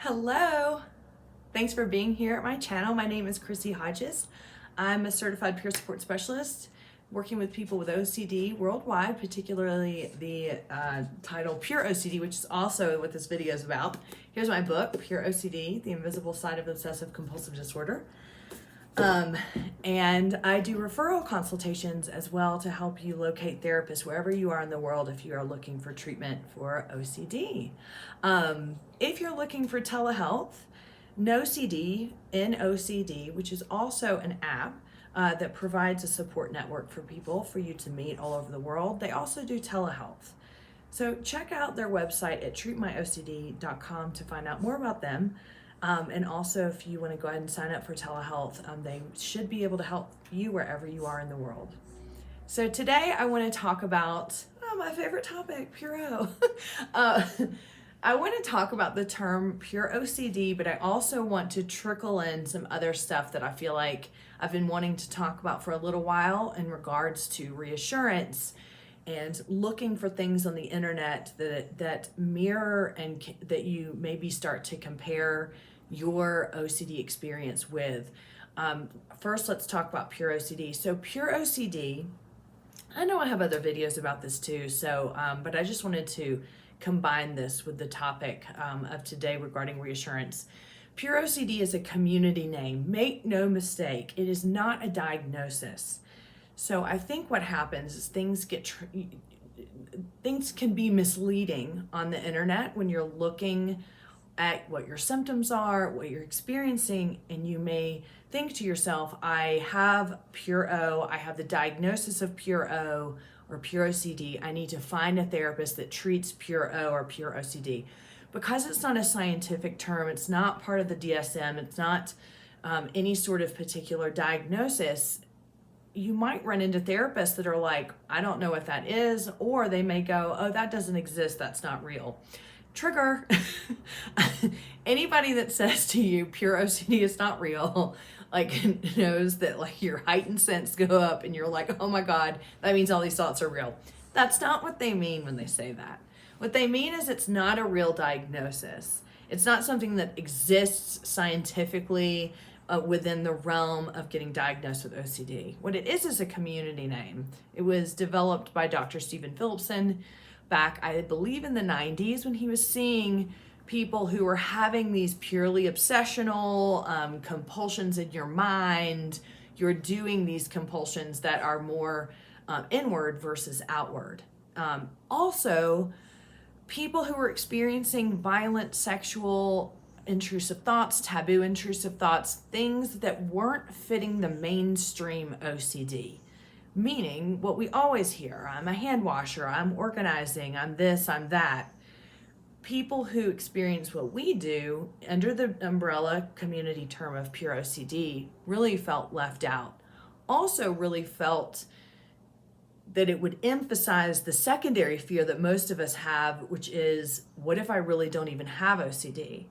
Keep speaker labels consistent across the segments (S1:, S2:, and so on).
S1: Hello! Thanks for being here at my channel. My name is Chrissy Hodges. I'm a certified peer support specialist working with people with OCD worldwide, particularly the title Pure OCD, which is also what this video is about. Here's my book, Pure OCD, The Invisible Side of Obsessive Compulsive Disorder. And I do referral consultations as well to help you locate therapists wherever you are in the world if you are looking for treatment for OCD. If you're looking for telehealth, NoCD, NOCD, which is also an app that provides a support network for people for you to meet all over the world. They also do telehealth. So check out their website at treatmyocd.com to find out more about them. And also, if you want to go ahead and sign up for telehealth, they should be able to help you wherever you are in the world. So today I want to talk about my favorite topic, Pure O. I want to talk about the term Pure OCD, but I also want to trickle in some other stuff that I feel like I've been wanting to talk about for a little while in regards to reassurance and looking for things on the internet that mirror and that you maybe start to compare your OCD experience with. First, let's talk about Pure OCD. So Pure OCD, I know I have other videos about this too, so but I just wanted to combine this with the topic of today regarding reassurance. Pure OCD is a community name. Make no mistake, it is not a diagnosis. So I think what happens is things can be misleading on the internet when you're looking at what your symptoms are, what you're experiencing, and you may think to yourself, I have Pure O, I have the diagnosis of Pure O or Pure OCD, I need to find a therapist that treats Pure O or Pure OCD. Because it's not a scientific term, it's not part of the DSM, it's not any sort of particular diagnosis, you might run into therapists that are like, I don't know what that is, or they may go, oh, that doesn't exist, that's not real. Trigger. Anybody that says to you Pure OCD is not real, like knows that like your heightened sense go up and you're like, oh my God, that means all these thoughts are real. That's not what they mean when they say that. What they mean is it's not a real diagnosis. It's not something that exists scientifically within the realm of getting diagnosed with OCD. What it is a community name. It was developed by Dr. Stephen Phillipson back, I believe, in the 90s when he was seeing people who were having these purely obsessional compulsions in your mind. You're doing these compulsions that are more inward versus outward. Also, people who were experiencing violent sexual intrusive thoughts, taboo intrusive thoughts, things that weren't fitting the mainstream OCD. Meaning what we always hear, I'm a hand washer, I'm organizing, I'm this, I'm that. People who experience what we do under the umbrella community term of Pure OCD really felt left out. Also really felt that it would emphasize the secondary fear that most of us have, which is, what if I really don't even have OCD?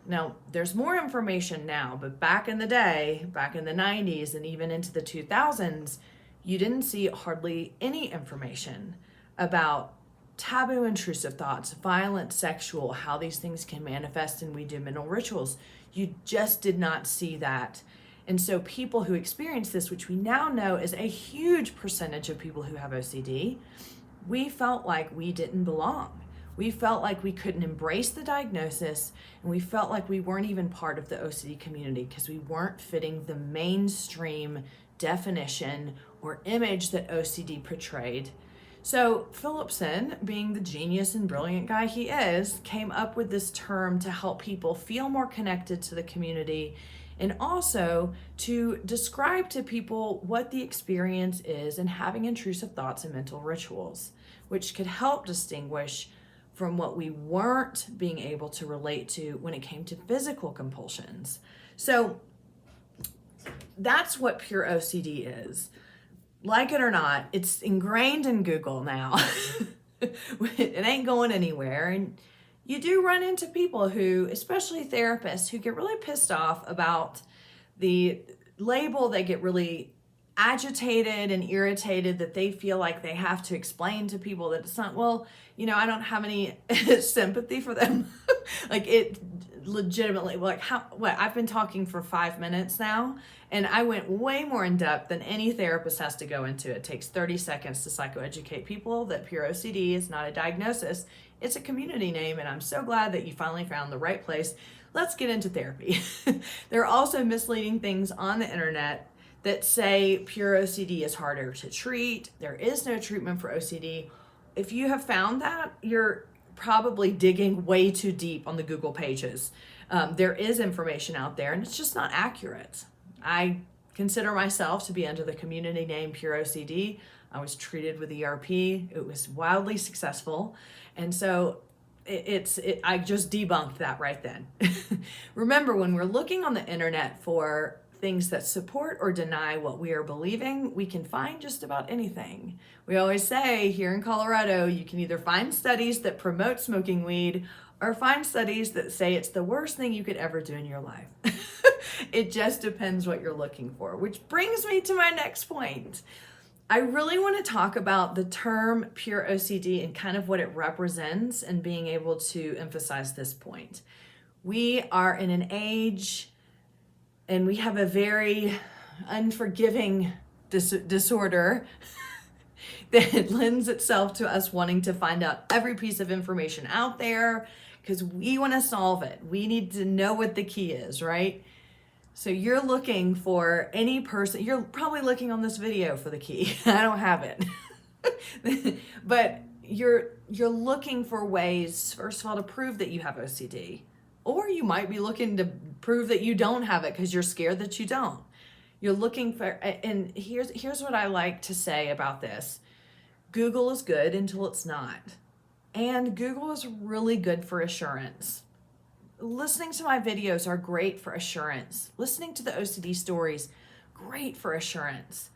S1: Now, there's more information now, but back in the day, back in the 90s and even into the 2000s, you didn't see hardly any information about taboo intrusive thoughts, violent sexual, how these things can manifest and we do mental rituals. You just did not see that. And so people who experience this, which we now know is a huge percentage of people who have OCD, we felt like we didn't belong. We felt like we couldn't embrace the diagnosis, and we felt like we weren't even part of the OCD community because we weren't fitting the mainstream definition or image that OCD portrayed. So Phillipson, being the genius and brilliant guy he is, came up with this term to help people feel more connected to the community and also to describe to people what the experience is in having intrusive thoughts and mental rituals, which could help distinguish from what we weren't being able to relate to when it came to physical compulsions. So that's what Pure OCD is. Like it or not, it's ingrained in Google now. It ain't going anywhere. And you do run into people who, especially therapists, who get really pissed off about the label. They get really agitated and irritated that they feel like they have to explain to people that it's not, well, I don't have any sympathy for them. Like legitimately, like, I've been talking for 5 minutes now, and I went way more in depth than any therapist has to go into. It takes 30 seconds to psychoeducate people that pure OCD is not a diagnosis. It's a community name, and I'm so glad that you finally found the right place. Let's get into therapy. There are also misleading things on the internet that say pure OCD is harder to treat. There is no treatment for OCD. If you have found that, you're probably digging way too deep on the Google pages. There is information out there, and it's just not accurate. I consider myself to be under the community name Pure OCD. I was treated with ERP. It was wildly successful. And so I just debunked that right then. Remember, when we're looking on the internet for things that support or deny what we are believing, we can find just about anything. We always say here in Colorado, you can either find studies that promote smoking weed or find studies that say it's the worst thing you could ever do in your life. It just depends what you're looking for, which brings me to my next point. I really want to talk about the term pure OCD and kind of what it represents and being able to emphasize this point. We are in an age and we have a very unforgiving disorder that lends itself to us wanting to find out every piece of information out there because we want to solve it. We need to know what the key is, right? So you're looking for any person, you're probably looking on this video for the key. I don't have it. But you're looking for ways, first of all, to prove that you have OCD. Or you might be looking to prove that you don't have it because you're scared that you don't. You're looking for, and here's what I like to say about this. Google is good until it's not. And Google is really good for assurance. Listening to my videos are great for assurance. Listening to the OCD stories, great for assurance.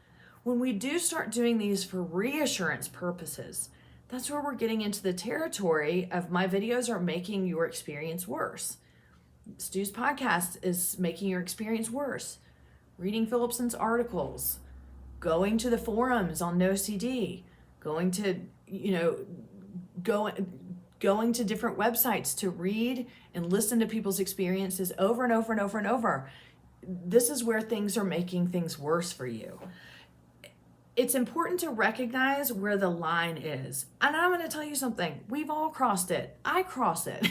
S1: When we do start doing these for reassurance purposes, that's where we're getting into the territory of my videos are making your experience worse. Stu's podcast is making your experience worse. Reading Phillipson's articles, going to the forums on NoCD, going to, going to different websites to read and listen to people's experiences over and over and over and over. This is where things are making things worse for you. It's important to recognize where the line is. And I'm going to tell you something. We've all crossed it. I cross it.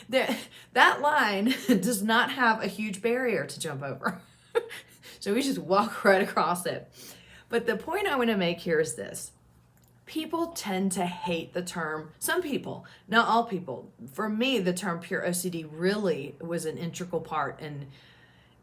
S1: That line does not have a huge barrier to jump over. So we just walk right across it. But the point I want to make here is this. People tend to hate the term, some people, not all people. For me, the term pure OCD really was an integral part in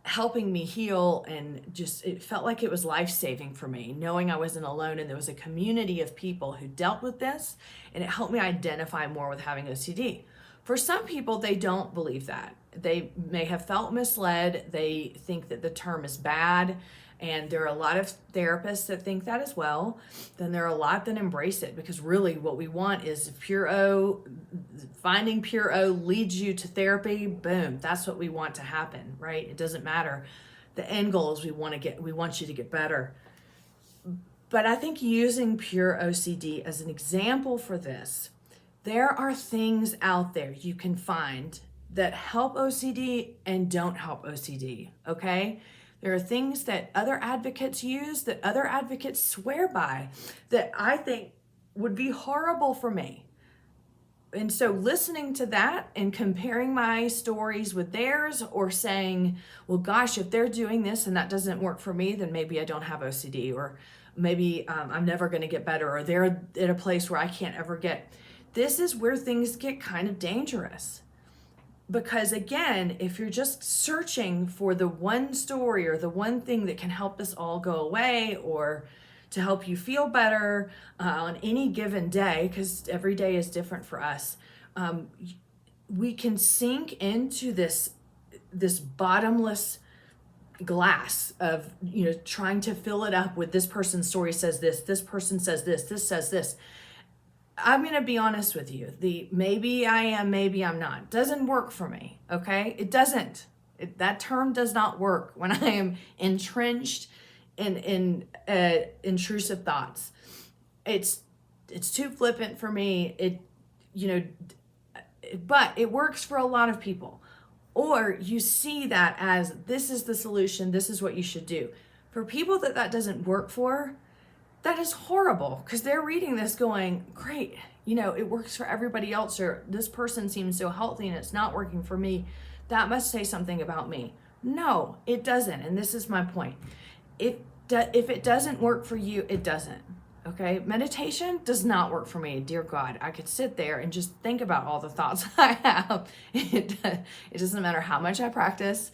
S1: helping me heal, and just it felt like it was life-saving for me, knowing I wasn't alone and there was a community of people who dealt with this, and it helped me identify more with having OCD. For some people, they don't believe that. They may have felt misled. They think that the term is bad. And there are a lot of therapists that think that as well. Then there are a lot that embrace it, because really what we want is pure O, finding pure O leads you to therapy, boom, that's what we want to happen, right? It doesn't matter. The end goal is we want you to get better. But I think using pure OCD as an example for this, there are things out there you can find that help OCD and don't help OCD, okay? There are things that other advocates use, that other advocates swear by, that I think would be horrible for me. And so listening to that and comparing my stories with theirs, or saying, well, gosh, if they're doing this and that doesn't work for me, then maybe I don't have OCD, or maybe I'm never going to get better, or they're at a place where I can't ever get. This is where things get kind of dangerous. Because again, if you're just searching for the one story or the one thing that can help this all go away, or to help you feel better on any given day, because every day is different for us, we can sink into this bottomless glass of trying to fill it up with this person's story says this person says this says this. I'm going to be honest with you. The maybe I am, maybe I'm not doesn't work for me, okay? It doesn't. That term does not work when I am entrenched in intrusive thoughts. It's too flippant for me. But it works for a lot of people. Or you see that as this is the solution, this is what you should do. For people that doesn't work for, that is horrible, because they're reading this going, great, it works for everybody else, or this person seems so healthy and it's not working for me. That must say something about me. No, it doesn't. And this is my point. If it doesn't work for you, it doesn't. Okay, meditation does not work for me. Dear God, I could sit there and just think about all the thoughts I have. It doesn't matter how much I practice.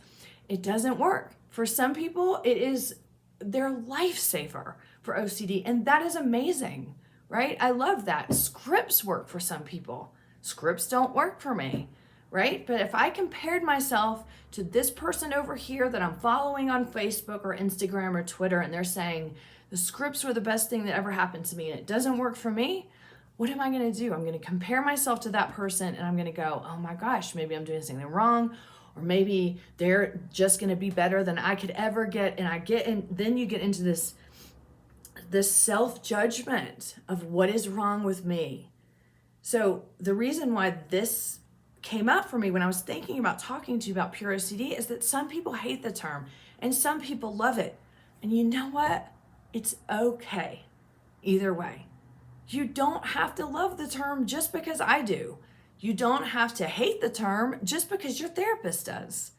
S1: It doesn't work. For some people, it is their lifesaver for OCD, and that is amazing, right? I love that. Scripts work for some people. Scripts don't work for me, right? But if I compared myself to this person over here that I'm following on Facebook or Instagram or Twitter, and they're saying, the scripts were the best thing that ever happened to me and it doesn't work for me, what am I going to do? I'm going to compare myself to that person and I'm going to go, oh my gosh, maybe I'm doing something wrong, or maybe they're just going to be better than I could ever get. And then you get into this self-judgment of what is wrong with me. So the reason why this came up for me when I was thinking about talking to you about pure OCD is that some people hate the term and some people love it. And you know what? It's okay either way. You don't have to love the term just because I do. You don't have to hate the term just because your therapist does.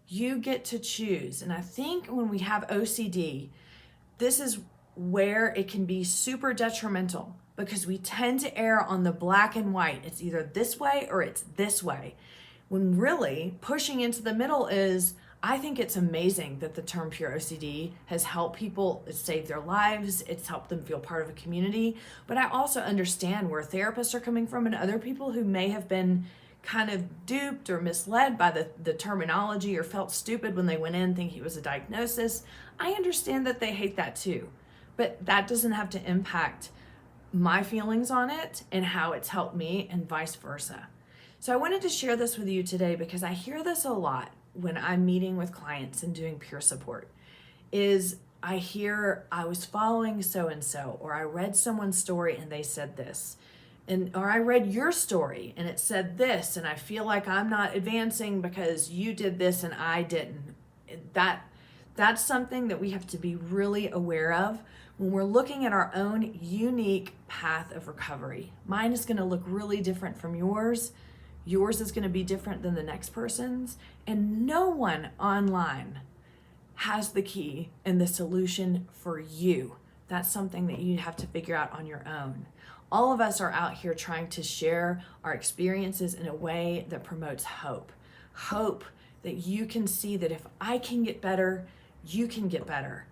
S1: You get to choose. And I think when we have OCD, this is where it can be super detrimental, because we tend to err on the black and white. It's either this way or it's this way. When really pushing into the middle is, I think it's amazing that the term pure OCD has helped people save their lives. It's helped them feel part of a community. But I also understand where therapists are coming from and other people who may have been kind of duped or misled by the terminology or felt stupid when they went in thinking it was a diagnosis. I understand that they hate that too. But that doesn't have to impact my feelings on it and how it's helped me, and vice versa. So I wanted to share this with you today because I hear this a lot when I'm meeting with clients and doing peer support. Is I hear, I was following so-and-so, or I read someone's story and they said this, or I read your story and it said this, and I feel like I'm not advancing because you did this and I didn't. That's something that we have to be really aware of when we're looking at our own unique path of recovery. Mine is going to look really different from yours. Yours is going to be different than the next person's. And no one online has the key and the solution for you. That's something that you have to figure out on your own. All of us are out here trying to share our experiences in a way that promotes hope. Hope that you can see that if I can get better, you can get better.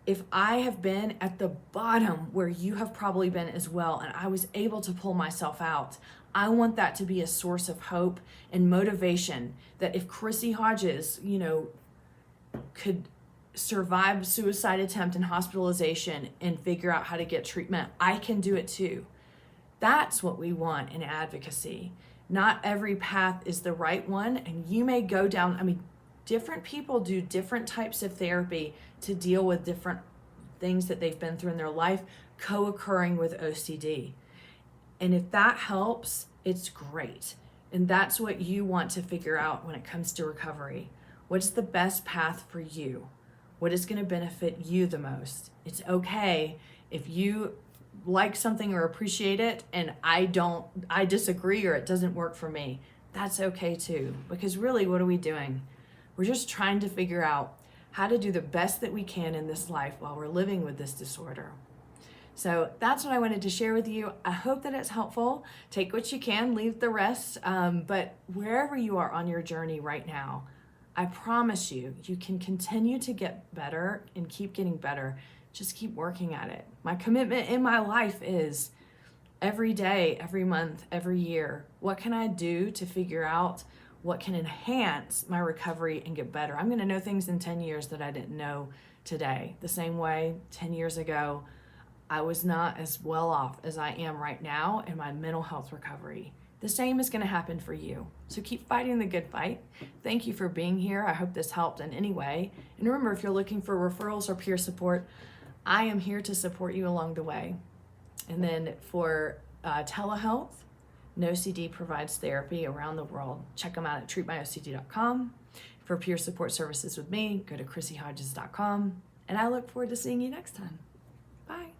S1: If I have been at the bottom where you have probably been as well, and I was able to pull myself out, I want that to be a source of hope and motivation, that if Chrissy Hodges, could survive suicide attempt and hospitalization and figure out how to get treatment, I can do it too. That's what we want in advocacy. Not every path is the right one, and you may go down, different people do different types of therapy to deal with different things that they've been through in their life, co-occurring with OCD. And if that helps, it's great. And that's what you want to figure out when it comes to recovery. What's the best path for you? What is going to benefit you the most? It's okay if you like something or appreciate it and I disagree or it doesn't work for me. That's okay too. Because really, what are we doing? We're just trying to figure out how to do the best that we can in this life while we're living with this disorder. So that's what I wanted to share with you. I hope that it's helpful. Take what you can, leave the rest. But wherever you are on your journey right now, I promise you, you can continue to get better and keep getting better. Just keep working at it. My commitment in my life is every day, every month, every year, what can I do to figure out what can enhance my recovery and get better? I'm going to know things in 10 years that I didn't know today. The same way 10 years ago, I was not as well off as I am right now in my mental health recovery. The same is going to happen for you. So keep fighting the good fight. Thank you for being here. I hope this helped in any way. And remember, if you're looking for referrals or peer support, I am here to support you along the way. And then for telehealth, NoCD provides therapy around the world. Check them out at treatmyocd.com. For peer support services with me, go to chrissyhodges.com. And I look forward to seeing you next time. Bye.